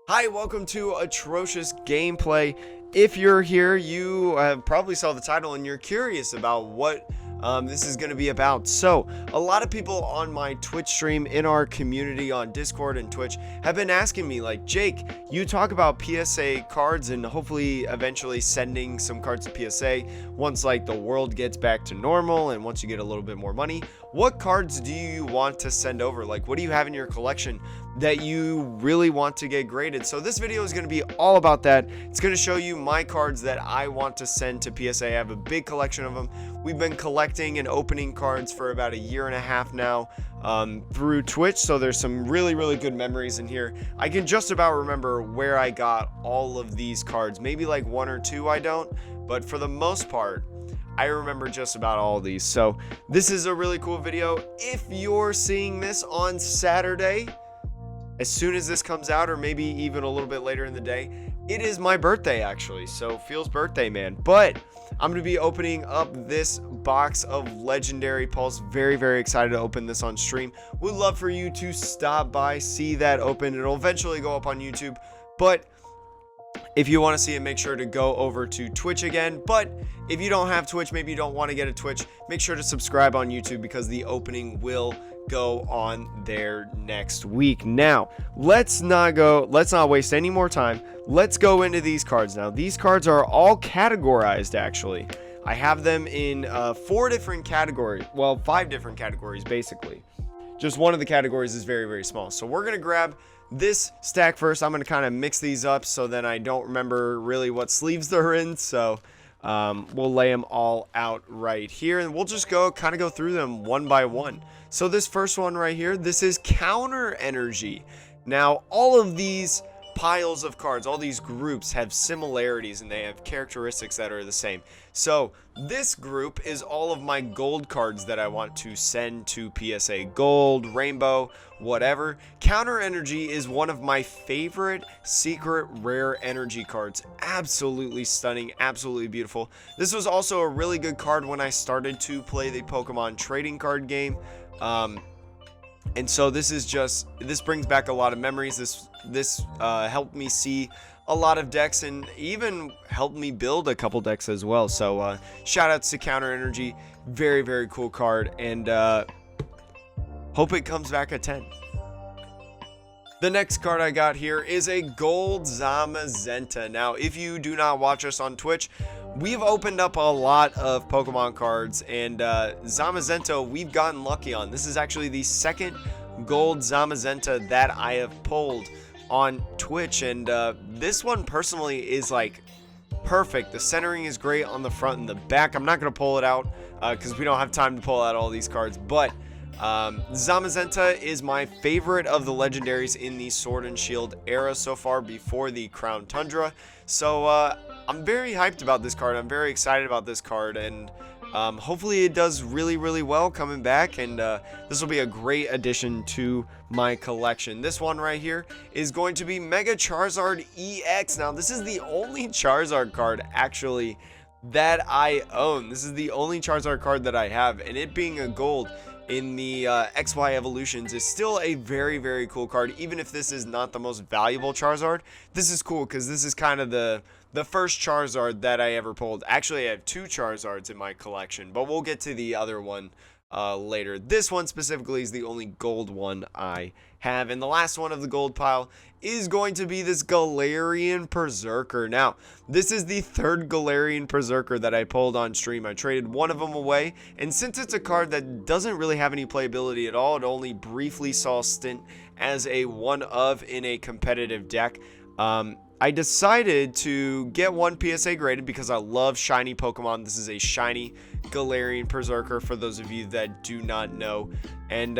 Hi, welcome to Atrocious Gameplay. If you're here, you probably saw the title and you're curious about what this is going to be about. So, a lot of people on my Twitch stream in our community on Discord and Twitch have been asking me, like, Jake, you talk about PSA cards and hopefully eventually sending some cards to PSA once, like, the world gets back to normal and once you get a little bit more money. What cards do you want to send over? Like, what do you have in your collection that you really want to get graded? So this video is going to be all about that. It's going to show you my cards that I want to send to PSA. I have a big collection of them. We've been collecting and opening cards for about a year and a half now through Twitch, so there's some really good memories in here. I can just about remember where I got all of these cards. Maybe like one or two I don't, but for the most part I remember just about all of these. So this is a really cool video. If you're seeing this on Saturday, as soon as this comes out, or maybe even a little bit later in the day, it is my birthday actually, so feels birthday, man. But I'm going to be opening up this box of Legendary Pulse. Very excited to open this on stream. Would love for you to stop by, see that open. It'll eventually go up on YouTube, but if you want to see it, make sure to go over to Twitch again. But if you don't have Twitch, maybe you don't want to get a Twitch, make sure to subscribe on YouTube because the opening will go on there next week. Now, let's not waste any more time. Let's go into these cards now. These cards are all categorized actually. I have them in 4 different categories. Well, 5 different categories basically. Just one of the categories is very small. So we're going to grab this stack first. I'm going to kind of mix these up so then I don't remember really what sleeves they're in. So we'll lay them all out right here and we'll just go through them one by one. So this first one right here, this is Counter Energy. Now all of these piles of cards, all these groups have similarities and they have characteristics that are the same. So this group is all of my gold cards that I want to send to PSA. Gold, rainbow, whatever. Counter Energy is one of my favorite secret rare energy cards. Absolutely stunning, absolutely beautiful. This was also a really good card when I started to play the Pokemon trading card game. And so this brings back a lot of memories. This helped me see a lot of decks and even helped me build a couple decks as well. So shout outs to Counter Energy. Very cool card, and hope it comes back at 10. The next card I got here is a gold Zama Zenta. Now, if you do not watch us on Twitch, we've opened up a lot of Pokemon cards, and Zama Zenta we've gotten lucky on. This is actually the second gold Zama Zenta that I have pulled on Twitch, and this one personally is like perfect. The centering is great on the front and the back. I'm not going to pull it out because we don't have time to pull out all these cards, but Zama Zenta is my favorite of the legendaries in the Sword and Shield era so far before the Crown Tundra. So I'm very hyped about this card. I'm very excited about this card, and hopefully it does really well coming back, and this will be a great addition to my collection. This one right here is going to be Mega Charizard Ex. Now this is the only Charizard card actually that I own. This is the only Charizard card that I have, and it being a gold in the XY evolutions is still a very cool card. Even if this is not the most valuable Charizard, this is cool because this is kind of the first Charizard that I ever pulled. Actually, I have 2 Charizards in my collection, but we'll get to the other one later. This one specifically is the only gold one I have, and the last one of the gold pile is going to be this Gallerian Berserker. Now, this is the 3rd Gallerian Berserker that I pulled on stream. I traded one of them away, and since it's a card that doesn't really have any playability at all, it only briefly saw a stint as a one-of in a competitive deck, I decided to get one PSA graded because I love shiny Pokemon. This is a shiny Gallerian Berserker for those of you that do not know. And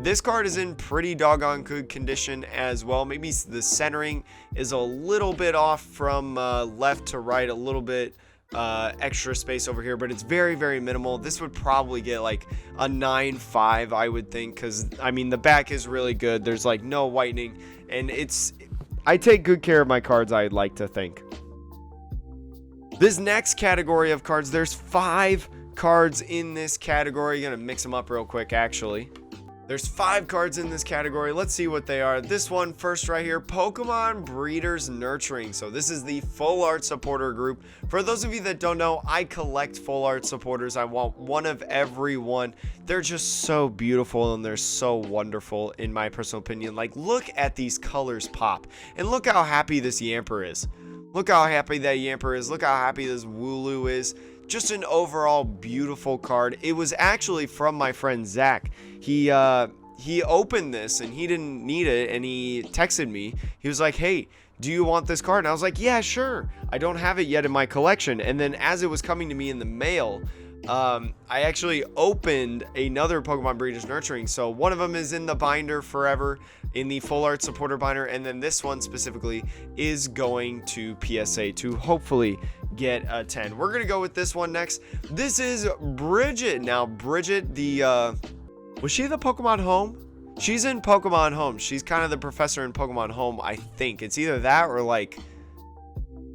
this card is in pretty doggone good condition as well. Maybe the centering is a little bit off from left to right, a little bit extra space over here, but it's very minimal. This would probably get like a 9.5, I would think, because I mean the back is really good. There's like no whitening, and I take good care of my cards, I'd like to think. This next category of cards, there's 5 cards in this category. Gonna mix them up real quick actually. There's 5 cards in this category. Let's see what they are. This one first right here, Pokemon Breeders Nurturing. So this is the full art supporter group. For those of you that don't know, I collect full art supporters. I want one of every one. They're just so beautiful and they're so wonderful in my personal opinion. Like, look at these colors pop. And look how happy this Yamper is. Look how happy that Yamper is. Look how happy this Wooloo is. Just an overall beautiful card. It was actually from my friend Zach. He opened this and he didn't need it, and he texted me. He was like, hey, do you want this card? And I was like, yeah, sure. I don't have it yet in my collection. And then as it was coming to me in the mail, I actually opened another Pokemon Breeders Nurturing. So one of them is in the binder forever, in the full art supporter binder, and then this one specifically is going to PSA to hopefully get a 10. We're gonna go with this one next. This is Bridgette. Now Bridgette, was she the Pokemon Home? She's in Pokemon Home. She's kind of the professor in Pokemon Home, I think. It's either that or like,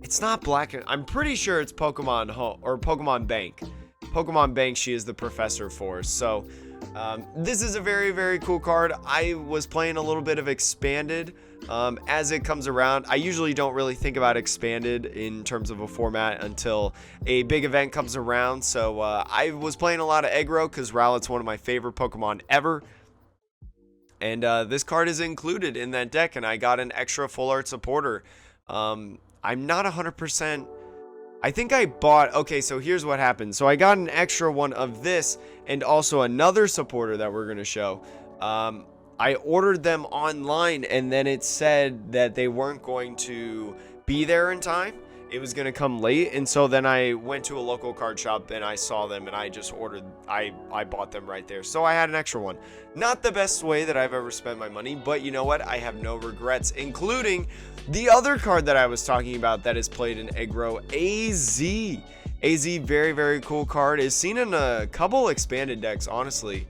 it's not Black. I'm pretty sure it's Pokemon Home or Pokemon Bank. Pokemon Bank, she is the professor for. So this is a very, very cool card. I was playing a little bit of Expanded as it comes around. I usually don't really think about Expanded in terms of a format until a big event comes around. So I was playing a lot of Aggro because Rowlet's one of my favorite Pokemon ever. And this card is included in that deck, and I got an extra full art supporter. I'm not 100%. I think I bought, okay, so here's what happened. So I got an extra one of this and also another supporter that we're going to show. I ordered them online, and then it said that they weren't going to be there in time. It was going to come late, and so then I went to a local card shop and I saw them and I just ordered, I bought them right there. So I had an extra one. Not the best way that I've ever spent my money, but you know what? I have no regrets, including the other card that I was talking about that is played in Aggro, AZ. AZ, very, very cool card. Is seen in a couple expanded decks, honestly.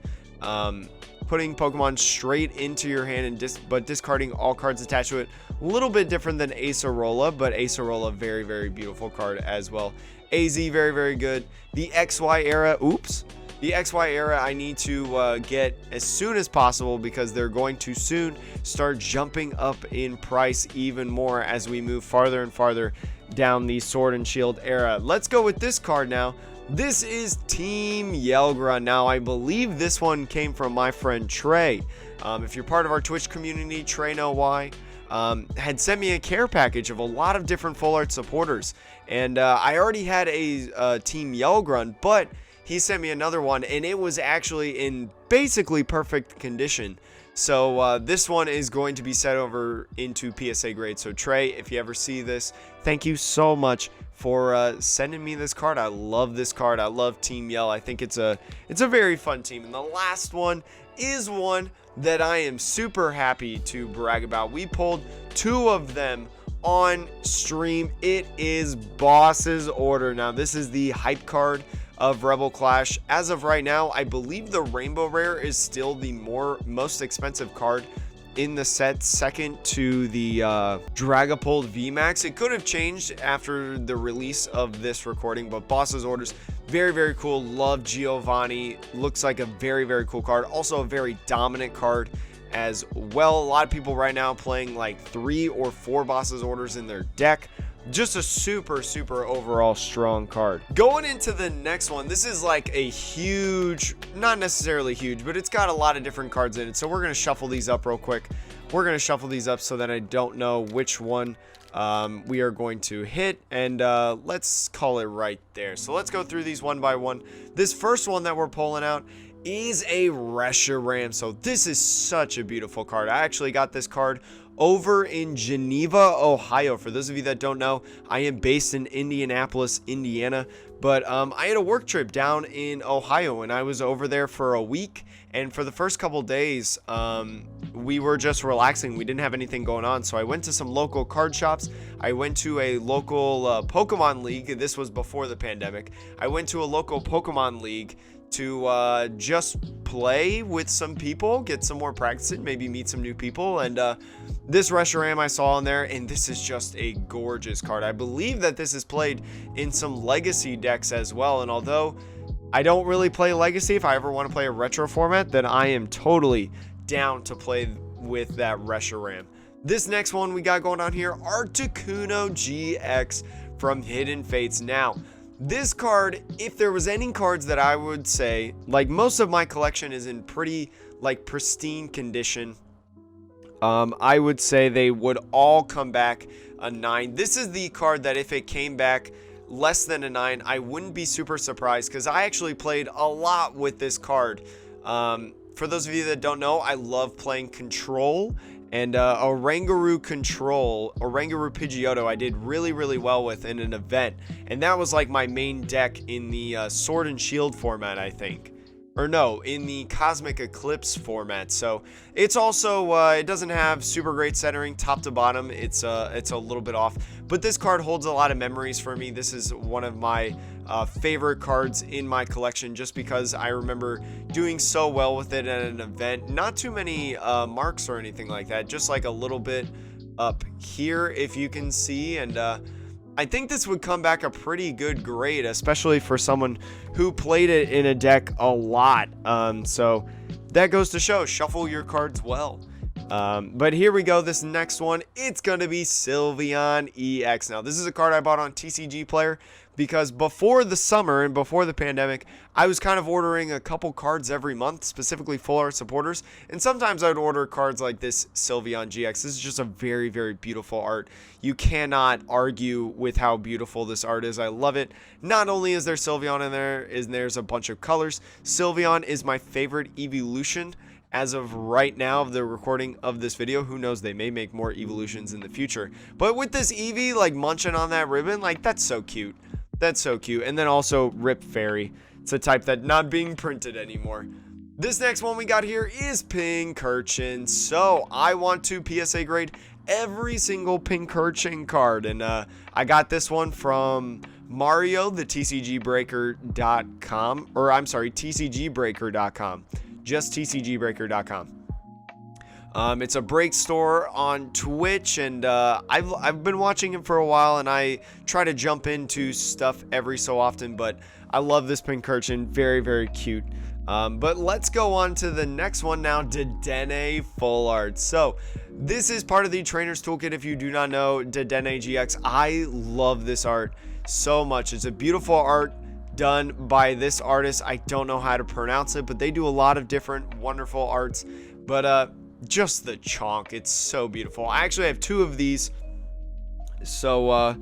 Putting Pokemon straight into your hand and but discarding all cards attached to it. A little bit different than Acerola, but Acerola, very, very beautiful card as well. AZ, very, very good. The XY era, oops. The XY era I need to get as soon as possible because they're going to soon start jumping up in price even more as we move farther and farther down the Sword and Shield era. Let's go with this card now. This is Team Yelgra. Now, I believe this one came from my friend Trey. If you're part of our Twitch community, Trey know why. Had sent me a care package of a lot of different full art supporters. And I already had a Team Yelgrun, but he sent me another one, and it was actually in basically perfect condition. So this one is going to be set over into PSA grade. So Trey, if you ever see this, thank you so much for sending me this card. I love this card. I love Team Yell. I think it's a very fun team. And the last one is one that I am super happy to brag about. We pulled 2 of them on stream. It is Boss's Order. Now, this is the hype card of Rebel Clash. As of right now, I believe the Rainbow Rare is still the most expensive card in the set, second to the Dragapult VMAX. It could have changed after the release of this recording, but Boss's Orders, very, very cool. Love Giovanni. Looks like a very, very cool card. Also a very dominant card as well. A lot of people right now playing like 3 or 4 Boss's Orders in their deck. Just a super, super overall strong card. Going into the next one, this is like a huge, not necessarily huge, but it's got a lot of different cards in it. So we're going to shuffle these up real quick. We're going to shuffle these up so that I don't know which one we are going to hit. And let's call it right there. So let's go through these one by one. This first one that we're pulling out is a Reshiram. So this is such a beautiful card. I actually got this card over in Geneva, Ohio. For those of you that don't know, I am based in Indianapolis, Indiana, but I had a work trip down in Ohio, and I was over there for a week. And for the first couple days, we were just relaxing. We didn't have anything going on, so I went to some local card shops. I went to a local Pokemon League. This was before the pandemic. I went to a local Pokemon League to just play with some people, get some more practice in, maybe meet some new people. And this Reshiram I saw in there, and this is just a gorgeous card. I believe that this is played in some legacy decks as well, and although I don't really play Legacy. If I ever want to play a retro format, then I am totally down to play with that Reshiram. This next one we got going on here, Articuno GX from Hidden Fates. Now, this card, if there was any cards that I would say, like most of my collection is in pretty like pristine condition, I would say they would all come back a 9. This is the card that if it came back less than a 9, I wouldn't be super surprised, because I actually played a lot with this card. For those of you that don't know, I love playing Control, and Oranguru Control, Oranguru Pidgeotto, I did really, really well with in an event, and that was like my main deck in the Sword and Shield format, I think. Or no, in the Cosmic Eclipse format. So it's also it doesn't have super great centering top to bottom. It's a little bit off, but this card holds a lot of memories for me. This is one of my favorite cards in my collection, just because I remember doing so well with it at an event. Not too many marks or anything like that, just like a little bit up here, if you can see. And I think this would come back a pretty good grade, especially for someone who played it in a deck a lot. So that goes to show, shuffle your cards well. But here we go, this next one, it's going to be Sylveon Ex. Now, this is a card I bought on TCG Player, because before the summer and before the pandemic, I was kind of ordering a couple cards every month, specifically full art supporters, and sometimes I would order cards like this Sylveon Gx. This is just a very, very beautiful art. You cannot argue with how beautiful this art is. I love it. Not only is there Sylveon in there, there's a bunch of colors. Sylveon is my favorite evolution as of right now of the recording of this video. Who knows, they may make more evolutions in the future. But with this Eevee like munching on that ribbon, like that's so cute. That's so cute. And then also Rip Fairy. It's a type that not being printed anymore. This next one we got here is Pincurchin. So I want to PSA grade every single Pincurchin card. And I got this one from Mario, the TCGbreaker.com. Or I'm sorry, TCGbreaker.com. Just TCGbreaker.com. It's a break store on Twitch, and I've been watching him for a while, and I try to jump into stuff every so often, but I love this Pincurchin. Very, very cute. But let's go on to the next one now, Dedenne Full Art. So this is part of the Trainer's Toolkit. If you do not know Dedenne Gx, I love this art so much. It's a beautiful art done by this artist. I don't know how to pronounce it, but they do a lot of different wonderful arts. But just the chonk, it's so beautiful. I actually have two of these. So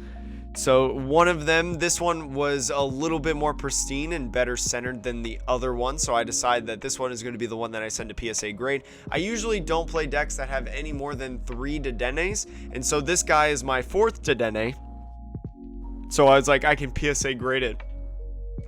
one of them, this one was a little bit more pristine and better centered than the other one, so I decided that this one is going to be the one that I send to PSA grade. I usually don't play decks that have any more than 3 Dedennes, and so this guy is my 4th Dedenne. So I was like, I can PSA grade it,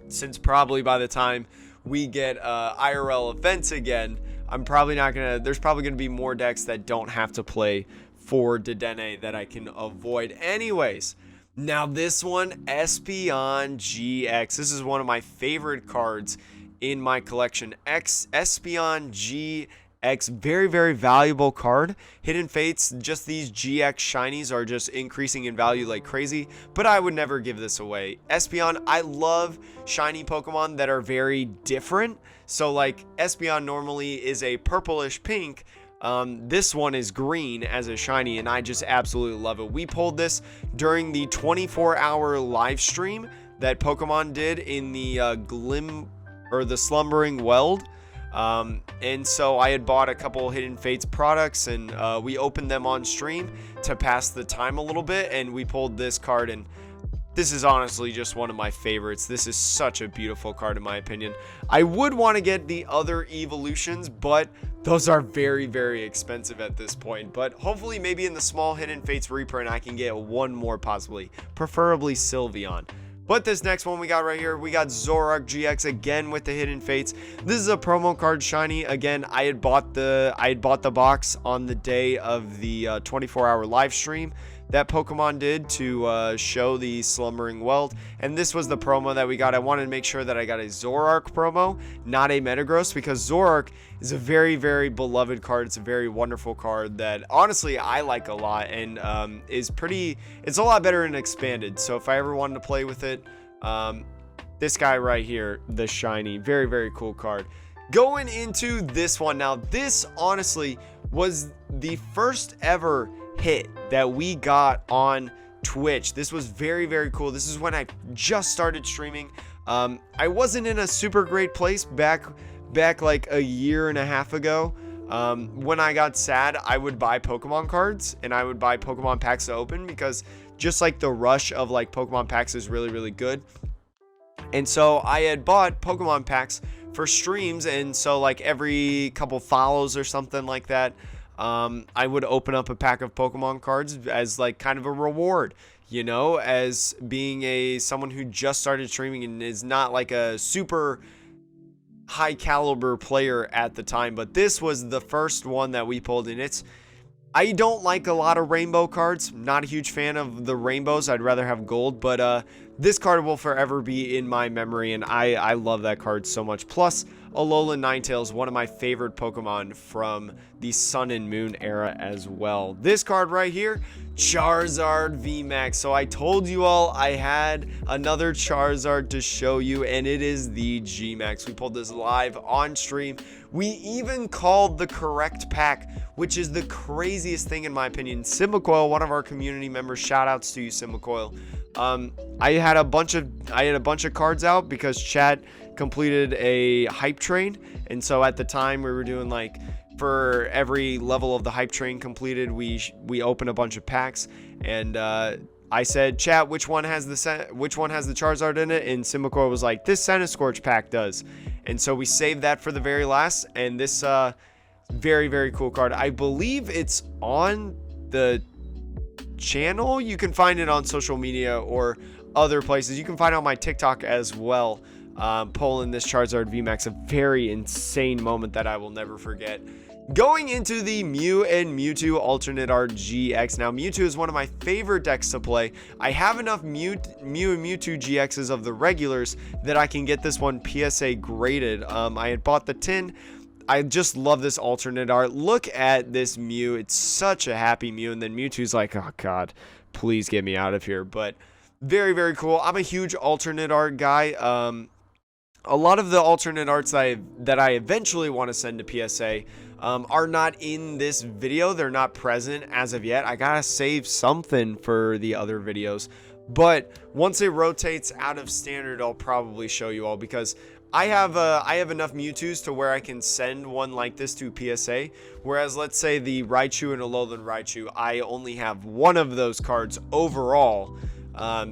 since probably by the time we get IRL events again, I'm probably not gonna, there's probably gonna be more decks that don't have to play 4 Dedenne that I can avoid anyways. Now this one, Espeon Gx. This is one of my favorite cards in my collection. Espeon Gx, very, very valuable card. Hidden Fates, just these GX shinies are just increasing in value like crazy, but I would never give this away. Espeon, I love shiny Pokemon that are very different. So like Espeon normally is a purplish pink. This one is green as a shiny, and I just absolutely love it. We pulled this during the 24-hour live stream that Pokemon did in the the Slumbering Weld. And so I had bought a couple Hidden Fates products, and we opened them on stream to pass the time a little bit, and we pulled this card, and this is honestly just one of my favorites. This is such a beautiful card in my opinion. I would want to get the other evolutions, but those are very, very expensive at this point. But hopefully maybe in the small Hidden Fates reprint I can get one more possibly, preferably Sylveon. But this next one we got right here, we got Zorak Gx again with the Hidden Fates. This is a promo card shiny. Again, I had bought the box on the day of the 24-hour live stream that Pokemon did to show the Slumbering Weld, and this was the promo that we got. I wanted to make sure that I got a Zorak promo, not a Metagross, because Zorak is a very, very beloved card. It's a very wonderful card that honestly I like a lot, and it's a lot better in expanded. So if I ever wanted to play with it, this guy right here, the shiny. Very, very cool card. Going into this one now, this honestly was the first ever hit that we got on Twitch. This was very, very cool. This is when I just started streaming. I wasn't in a super great place back like a year and a half ago. When I got sad, I would buy Pokemon cards and I would buy Pokemon packs to open, because just like the rush of like Pokemon packs is really, really good. And so I had bought Pokemon packs for streams, and so like every couple follows or something like that, I would open up a pack of Pokemon cards as like kind of a reward, you know, as being someone who just started streaming and is not like a super high caliber player at the time. But this was the first one that we pulled, and I don't like a lot of rainbow cards. Not a huge fan of the rainbows. I'd rather have gold, but this card will forever be in my memory, and I love that card so much. Plus, Alolan Ninetales, one of my favorite Pokemon from the Sun and Moon era as well. This card right here, Charizard VMAX. So I told you all I had another Charizard to show you, and it is the Gmax. We pulled this live on stream. We even called the correct pack, which is the craziest thing in my opinion. Simicoil, one of our community members, shout outs to you, Simicoil. I had a bunch of cards out because chat completed a hype train, and so at the time we were doing like, for every level of the hype train completed, we open a bunch of packs, and I said, chat, which one has the Charizard in it? And Simicoil was like, this Centiskorch pack does. And so we saved that for the very last, and this very, very cool card. I believe it's on the channel. You can find it on social media or other places. You can find it on my TikTok as well. Pulling this Charizard VMAX, a very insane moment that I will never forget. Going into the Mew and Mewtwo alternate art GX. Now, Mewtwo is one of my favorite decks to play. I have enough Mew and Mewtwo GXs of the regulars that I can get this one PSA graded. I had bought the tin. I just love this alternate art. Look at this Mew. It's such a happy Mew. And then Mewtwo's like, oh god, please get me out of here. But very, very cool. I'm a huge alternate art guy. A lot of the alternate arts that I eventually want to send to PSA are not in this video. They're not present as of yet. I gotta save something for the other videos. But once it rotates out of standard, I'll probably show you all, because I have enough Mewtwo's to where I can send one like this to PSA. Whereas let's say the Raichu and Alolan Raichu, I only have one of those cards overall.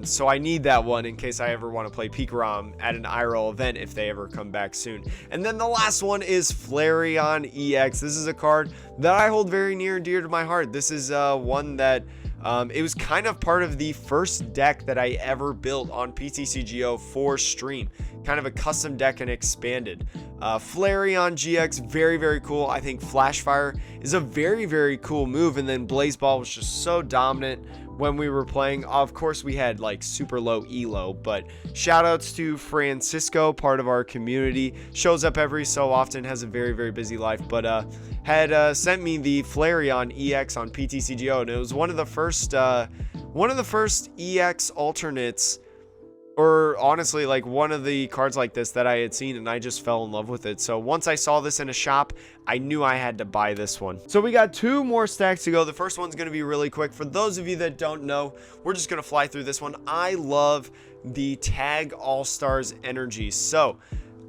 So I need that one in case I ever want to play Pikarom at an IRL event if they ever come back soon. And then the last one is Flareon EX. This is a card that I hold very near and dear to my heart. This is one that it was kind of part of the first deck that I ever built on PTCGO for stream. Kind of a custom deck and expanded. Flareon GX, very, very cool. I think Flash Fire is a very, very cool move. And then Blaze Ball was just so dominant when we were playing. Of course, we had like super low elo, but shout outs to Francisco, part of our community, shows up every so often, has a very, very busy life, but had sent me the Flareon EX on PTCGO, and it was one of the first EX alternates, or honestly like one of the cards like this that I had seen, and I just fell in love with it. So once I saw this in a shop, I knew I had to buy this one. So we got 2 more stacks to go. The first one's going to be really quick. For those of you that don't know, we're just going to fly through this one. I love the Tag All-Stars energy. So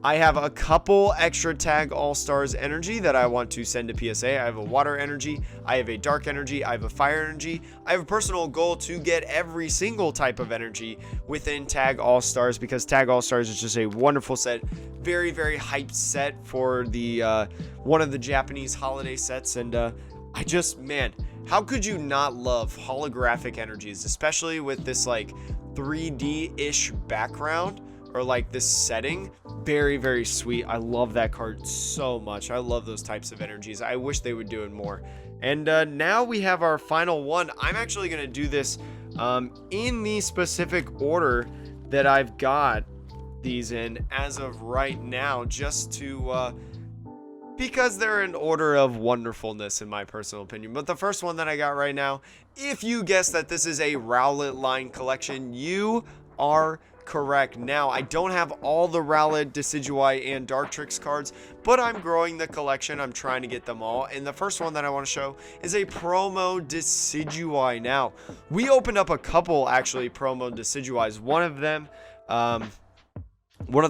I have a couple extra Tag All-Stars energy that I want to send to PSA. I have a water energy, I have a dark energy, I have a fire energy. I have a personal goal to get every single type of energy within Tag All-Stars, because Tag All-Stars is just a wonderful set. Very, very hyped set for the one of the Japanese holiday sets. And I just, man, how could you not love holographic energies, especially with this like 3D-ish background, or like this setting? Very, very sweet. I love that card so much. I love those types of energies. I wish they would do it more. And now we have our final one. I'm actually going to do this in the specific order that I've got these in as of right now, just to because they're in order of wonderfulness in my personal opinion. But the first one that I got right now, if you guess that this is a Rowlet line collection, you are correct. Now, I don't have all the Rowlet, Decidueye, and Dartrix cards, but I'm growing the collection. I'm trying to get them all. And the first one that I want to show is a promo Decidueye. Now, we opened up a couple, actually, promo Decidueyes. One of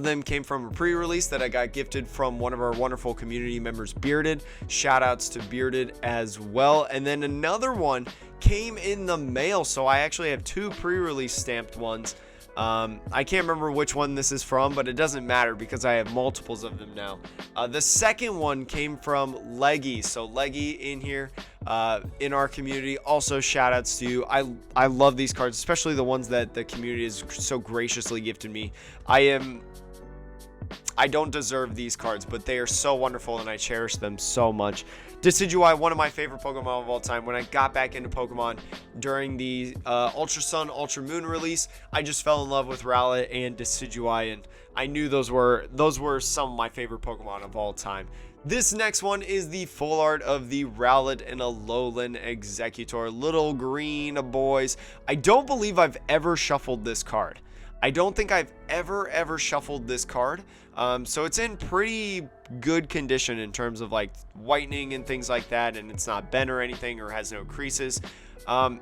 them came from a pre-release that I got gifted from one of our wonderful community members, Bearded. Shoutouts to Bearded as well. And then another one came in the mail, so I actually have two pre-release stamped ones. I can't remember which one this is from, but it doesn't matter because I have multiples of them now. The second one came from Leggy. So Leggy in here, in our community. Also, shout outs to you. I love these cards, especially the ones that the community has so graciously gifted me. I don't deserve these cards, but they are so wonderful and I cherish them so much. Decidueye, one of my favorite Pokemon of all time. When I got back into Pokemon during the Ultra Sun, Ultra Moon release, I just fell in love with Rowlet and Decidueye, and I knew those were some of my favorite Pokemon of all time. This next one is the full art of the Rowlet and Alolan Executor, little green boys. I don't believe I've ever shuffled this card. I don't think I've ever shuffled this card. So it's in pretty good condition in terms of like whitening and things like that, and it's not bent or anything or has no creases. I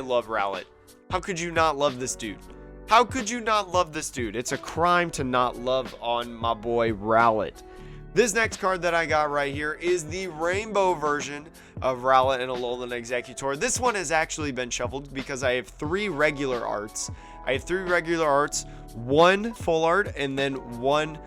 love Rowlet. How could you not love this dude? How could you not love this dude? It's a crime to not love on my boy Rowlet. This next card that I got right here is the rainbow version of Rowlet and Alolan Executor. This one has actually been shuffled because I have three regular arts. One full art, and then one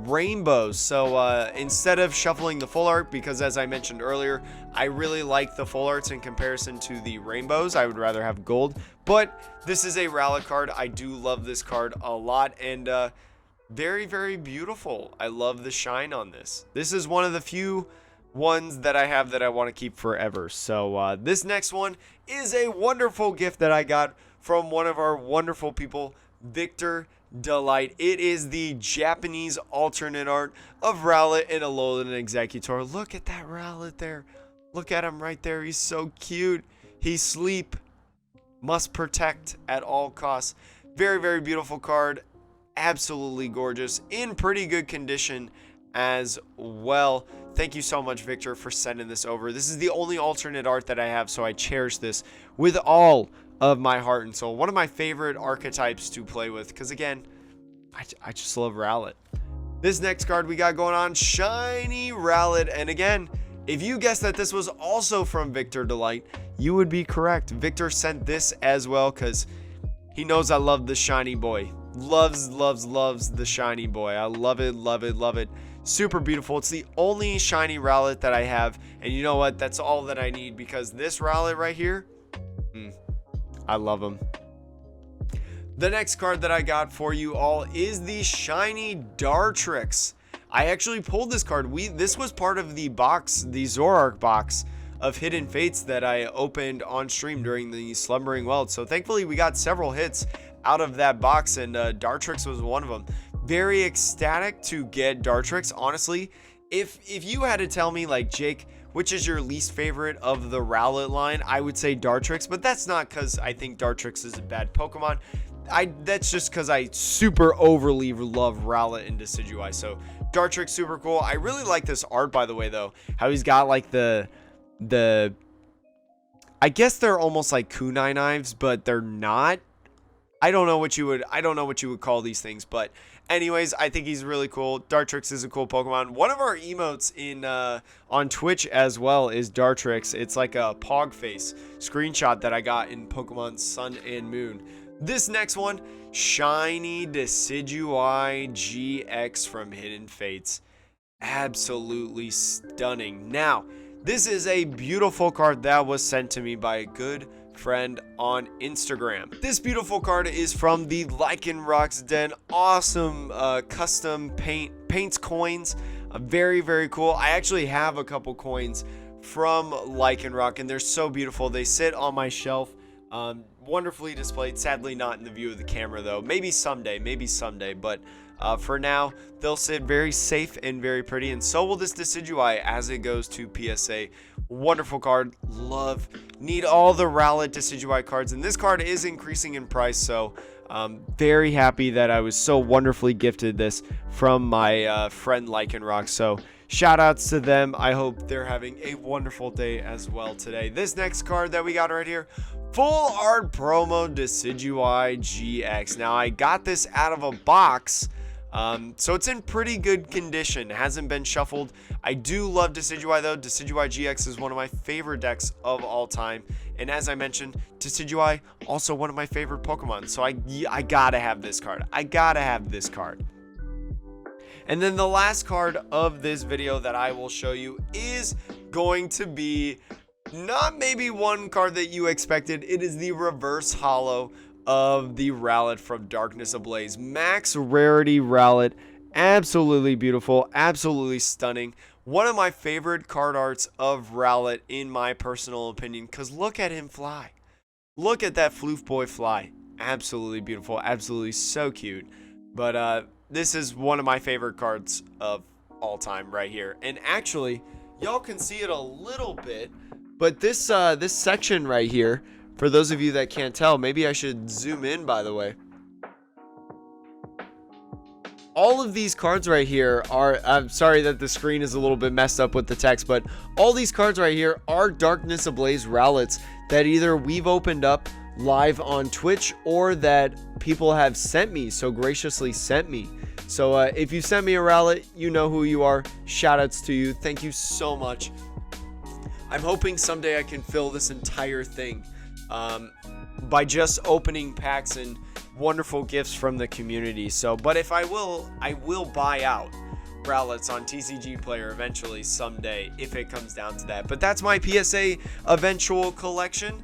rainbow. So instead of shuffling the full art, because as I mentioned earlier, I really like the full arts in comparison to the rainbows. I would rather have gold, but this is a Rowlet card. I do love this card a lot, and very beautiful. I love the shine on this. This is one of the few ones that I have that I want to keep forever. So this next one is a wonderful gift that I got from one of our wonderful people, Victor Delight. It is the Japanese alternate art of Rowlet and Alolan Executor. Look at that Rowlet there. Look at him right there. He's so cute. He's sleep. Must protect at all costs. Very beautiful card. Absolutely gorgeous. In pretty good condition as well. Thank you so much, Victor, for sending this over. This is the only alternate art that I have, so I cherish this with all of my heart and soul. One of my favorite archetypes to play with, because again, I just love Rowlet. This next card we got going on, Shiny Rowlet. And again, if you guessed that this was also from Victor Delight, you would be correct. Victor sent this as well because he knows I love the shiny boy. Loves the shiny boy. I love it. Super beautiful. It's the only shiny Rowlet that I have, and you know what? That's all that I need, because this Rowlet right here, I love him. The next card that I got for you all is the shiny Dartrix. I actually pulled this card. This was part of the box, the Zorak box of Hidden Fates that I opened on stream during the Slumbering Weld. So thankfully we got several hits out of that box, and Dartrix was one of them. Very ecstatic to get Dartrix. Honestly, if you had to tell me, like, Jake, which is your least favorite of the Rowlet line, I would say Dartrix, but that's not because I think Dartrix is a bad Pokemon. That's just because I super overly love Rowlet and Decidueye. So Dartrix, super cool. I really like this art, by the way, though. How he's got like the I guess they're almost like kunai knives, but they're not. I don't know what you would call these things, but anyways, I think he's really cool. Dartrix is a cool Pokemon. One of our emotes on Twitch as well is Dartrix. It's like a pog face screenshot that I got in Pokemon Sun and Moon. This next one, shiny Decidueye Gx from Hidden Fates. Absolutely stunning. Now, this is a beautiful card that was sent to me by a good friend on Instagram. This beautiful card is from the Lycanroc's Den. Awesome custom paints coins. Very cool. I actually have a couple coins from Lycanroc, and they're so beautiful. They sit on my shelf, wonderfully displayed. Sadly not in the view of the camera though. Maybe someday, but for now, they'll sit very safe and very pretty, and so will this Decidueye as it goes to PSA. Wonderful card. Need all the Rowlet Decidueye cards, and this card is increasing in price, so Very happy that I was so wonderfully gifted this from my friend Lycanroc. So shout outs to them. I hope they're having a wonderful day as well today. This next card that we got right here, full art promo Decidueye Gx. Now I got this out of a box, so it's in pretty good condition. It hasn't been shuffled. I do love Decidueye though. Decidueye Gx is one of my favorite decks of all time. And as I mentioned, Decidueye, also one of my favorite Pokemon. So I gotta have this card. I gotta have this card. And then the last card of this video that I will show you is going to be not maybe one card that you expected. It is the reverse holo of the Rowlet from Darkness Ablaze. Max rarity Rowlet. Absolutely beautiful. Absolutely stunning. One of my favorite card arts of Rowlet in my personal opinion, because look at him fly. Look at that floof boy fly. Absolutely beautiful. Absolutely so cute. But this is one of my favorite cards of all time right here. And actually, y'all can see it a little bit, but this section right here, for those of you that can't tell, maybe I should zoom in, by the way. All of these cards right here are, I'm sorry that the screen is a little bit messed up with the text, but all these cards right here are Darkness Ablaze Rowlets that either we've opened up live on Twitch or that people have sent me, so graciously sent me. So if you sent me a Rowlet, you know who you are. Shout outs to you. Thank you so much. I'm hoping someday I can fill this entire thing by just opening packs and wonderful gifts from the community. So, but if I will buy out Rowlets on TCG Player eventually someday if it comes down to that. But that's my PSA eventual collection.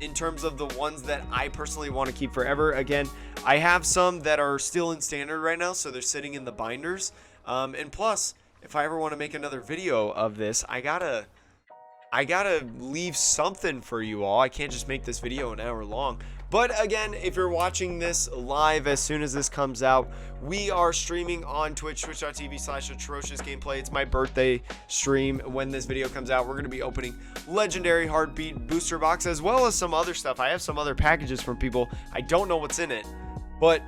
In terms of the ones that I personally want to keep forever. Again, I have some that are still in standard right now, so they're sitting in the binders. And plus, if I ever want to make another video of this, I gotta leave something for you all. I can't just make this video an hour long. But again, if you're watching this live as soon as this comes out, we are streaming on Twitch, twitch.tv/atrociousgameplay. It's my birthday stream when this video comes out. We're going to be opening Legendary Heartbeat booster box as well as some other stuff. I have some other packages from people. I don't know what's in it, but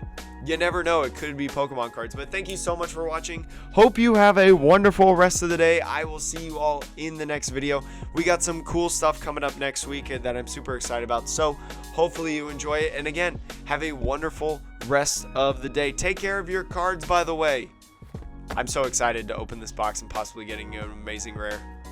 you never know. It could be Pokemon cards. But thank you so much for watching. Hope you have a wonderful rest of the day. I will see you all in the next video. We got some cool stuff coming up next week that I'm super excited about. So hopefully you enjoy it. And again, have a wonderful rest of the day. Take care of your cards, by the way. I'm so excited to open this box and possibly getting an amazing rare.